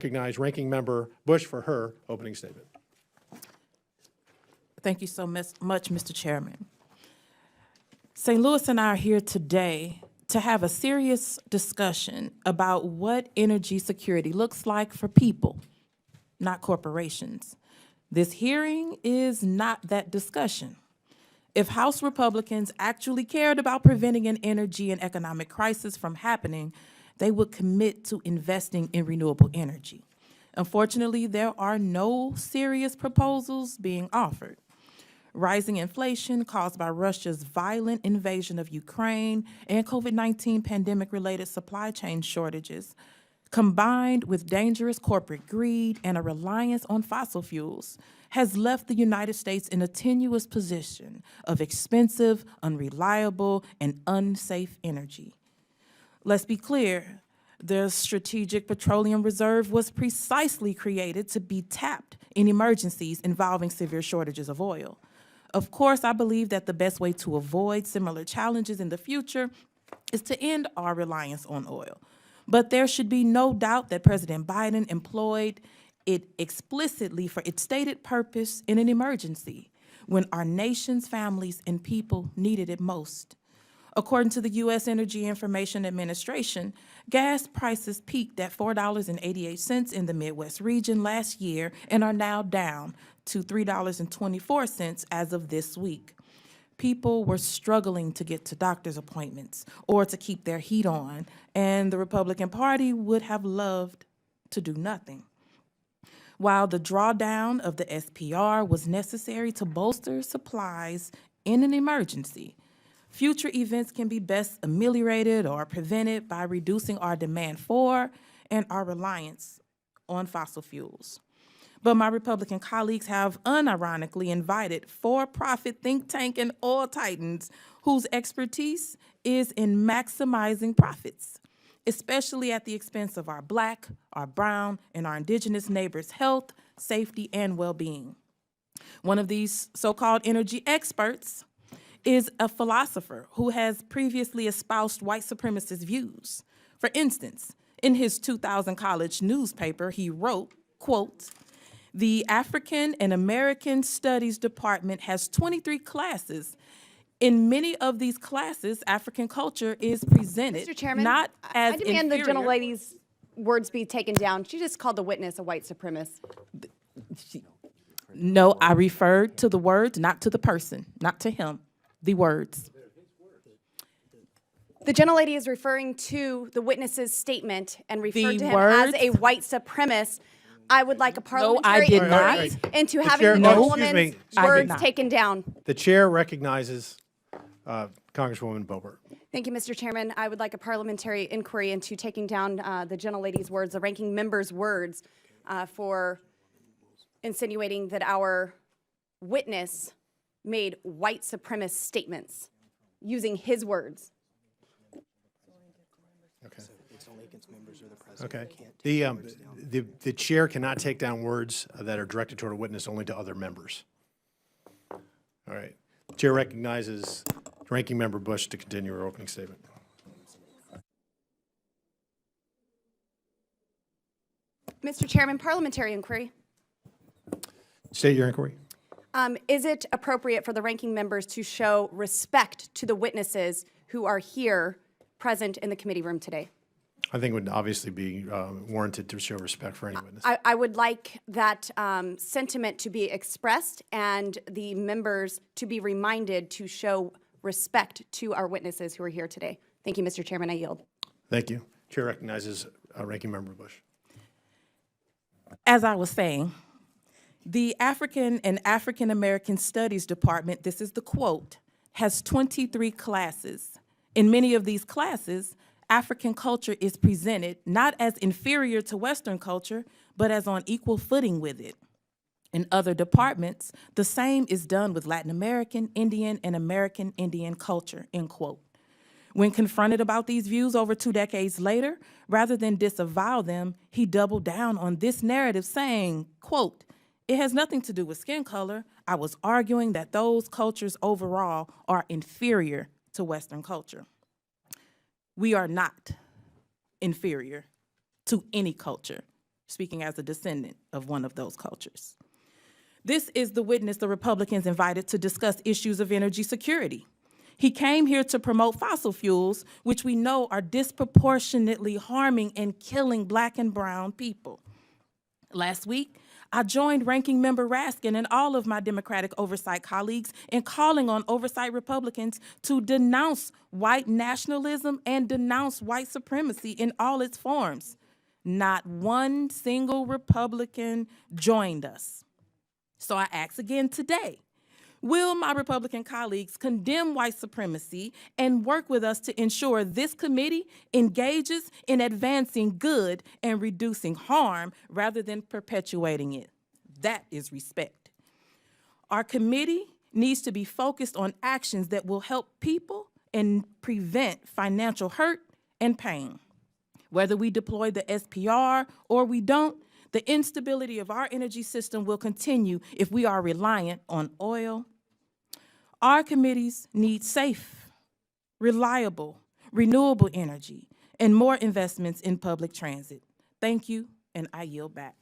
Recognize Ranking Member Bush for her opening statement. Thank you so much, Mr. Chairman. St. Louis and I are here today to have a serious discussion about what energy security looks like for people, not corporations. This hearing is not that discussion. If House Republicans actually cared about preventing an energy and economic crisis from happening, they would commit to investing in renewable energy. Unfortunately, there are no serious proposals being offered. Rising inflation caused by Russia's violent invasion of Ukraine and COVID-19 pandemic-related supply chain shortages, combined with dangerous corporate greed and a reliance on fossil fuels, has left the United States in a tenuous position of expensive, unreliable, and unsafe energy. Let's be clear, the Strategic Petroleum Reserve was precisely created to be tapped in emergencies involving severe shortages of oil. Of course, I believe that the best way to avoid similar challenges in the future is to end our reliance on oil. But there should be no doubt that President Biden employed it explicitly for its stated purpose in an emergency when our nation's families and people needed it most. According to the U.S. Energy Information Administration, gas prices peaked at $4.88 in the Midwest region last year and are now down to $3.24 as of this week. People were struggling to get to doctor's appointments or to keep their heat on, and the Republican Party would have loved to do nothing. While the drawdown of the SPR was necessary to bolster supplies in an emergency, future events can be best ameliorated or prevented by reducing our demand for and our reliance on fossil fuels. But my Republican colleagues have unironically invited for-profit think tank and oil titans whose expertise is in maximizing profits, especially at the expense of our Black, our brown, and our indigenous neighbors' health, safety, and well-being. One of these so-called energy experts is a philosopher who has previously espoused white supremacist views. For instance, in his 2000 college newspaper, he wrote, quote, "The African and American Studies Department has 23 classes. In many of these classes, African culture is presented Mr. Chairman, not as I demand inferior." the gentlelady's words be taken down. She just called the witness a white supremacist. No, I referred to the words, not to the person, not to him, the words. The gentlelady is referring to the witness's statement and referred to him words? as a white supremacist. I would like a I parliamentary did inquiry not. into The having chair- the no, gentleman's excuse me. I did words not. taken down. The chair recognizes Congresswoman Boebert. Thank you, Mr. Chairman. I would like a parliamentary inquiry into taking down the gentlelady's words, the ranking member's words, for insinuating that our witness made white supremacist statements using his words. Okay. Okay. The chair cannot take down words that are directed toward a witness, only to other members. All right. Chair recognizes Ranking Member Bush to continue her opening statement. Mr. Chairman, parliamentary inquiry. State your inquiry. Is it appropriate for the ranking members to show respect to the witnesses who are here present in the committee room today? I think it would obviously be warranted to show respect for any witness. I would like that sentiment to be expressed and the members to be reminded to show respect to our witnesses who are here today. Thank you, Mr. Chairman. I yield. Thank you. Chair recognizes Ranking Member Bush. As I was saying, the African and African American Studies Department, this is the quote, has 23 classes. In many of these classes, African culture is presented not as inferior to Western culture, but as on equal footing with it. In other departments, the same is done with Latin American, Indian, and American Indian culture, end quote. When confronted about these views over 2 decades later, rather than disavow them, he doubled down on this narrative saying, quote, "It has nothing to do with skin color. I was arguing that those cultures overall are inferior to Western culture." We are not inferior to any culture. speaking as a descendant of one of those cultures. This is the witness the Republicans invited to discuss issues of energy security. He came here to promote fossil fuels, which we know are disproportionately harming and killing Black and brown people. Last week, I joined Ranking Member Raskin and all of my Democratic Oversight colleagues in calling on Oversight Republicans to denounce white nationalism and denounce white supremacy in all its forms. Not one single Republican joined us. So I ask again today, will my Republican colleagues condemn white supremacy and work with us to ensure this committee engages in advancing good and reducing harm rather than perpetuating it? That is respect. Our committee needs to be focused on actions that will help people and prevent financial hurt and pain. Whether we deploy the SPR or we don't, the instability of our energy system will continue if we are reliant on oil. Our committees need safe, reliable, renewable energy, and more investments in public transit. Thank you, and I yield back.